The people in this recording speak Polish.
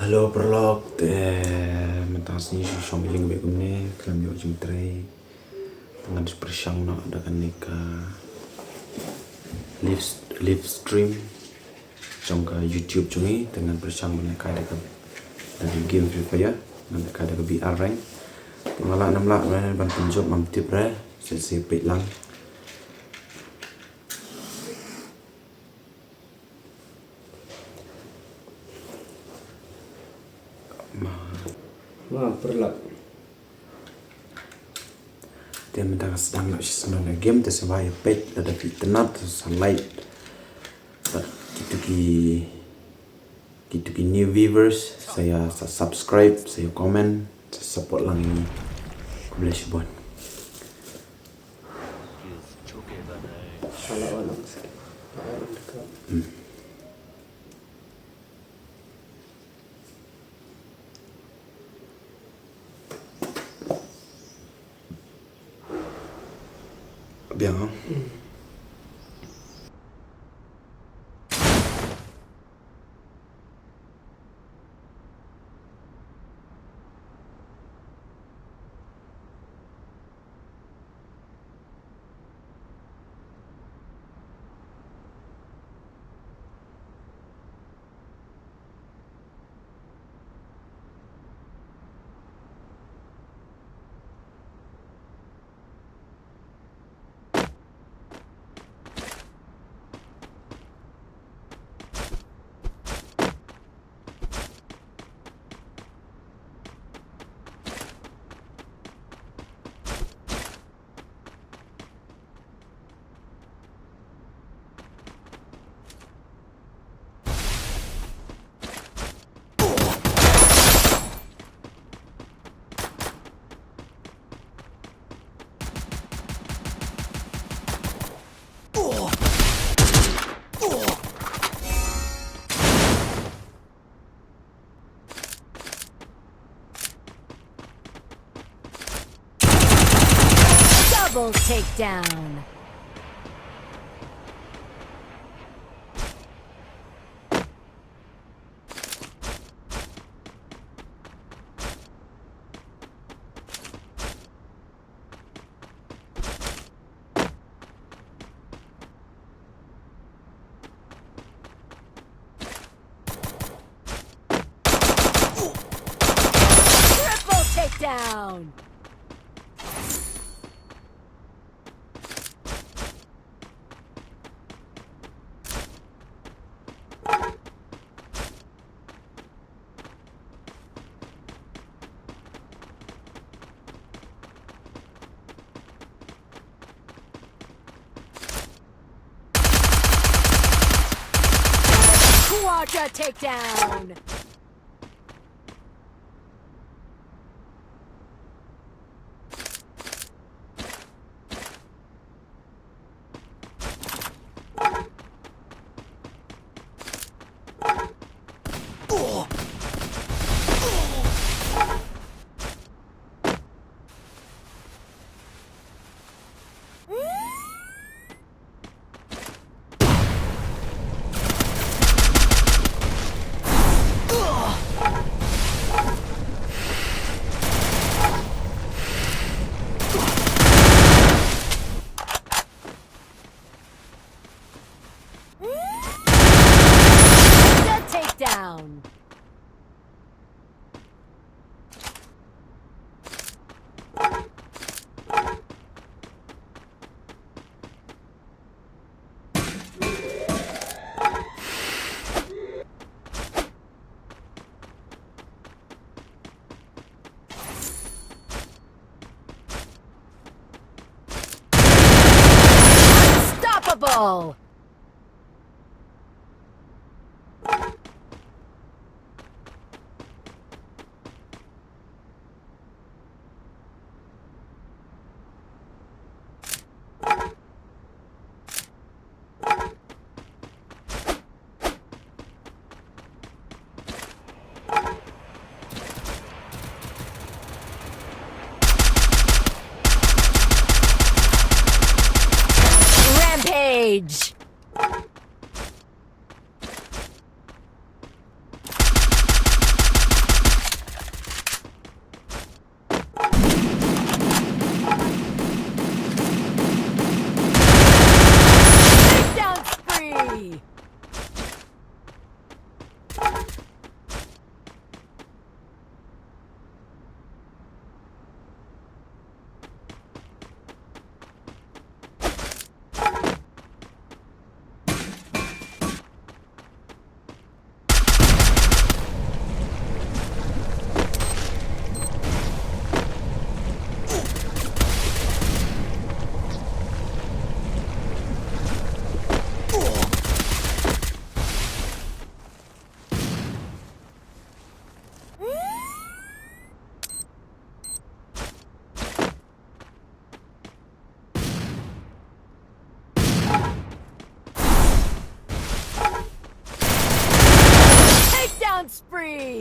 Halo perlok, mentang sini susah biling baik ni, kelam jauh jeng tray, tengah dispersang nak adakan nikah, live stream, jangka YouTube cumi dengan bersang mereka dari game Free Fire, mereka ada ke VR rank, pengalak 6 lak, bantuan job mamtip re, saya pet lang. Perlak. Dia minta sedang nak senang game tersebaya pet ada fitnah sunlight. Gitu new viewers saya subscribe, saya komen, saya support lang ini. Bless you bon. Anak-anak. Bien. Double takedown. Triple takedown. Quadra takedown. Down. Unstoppable. Rampage! spree.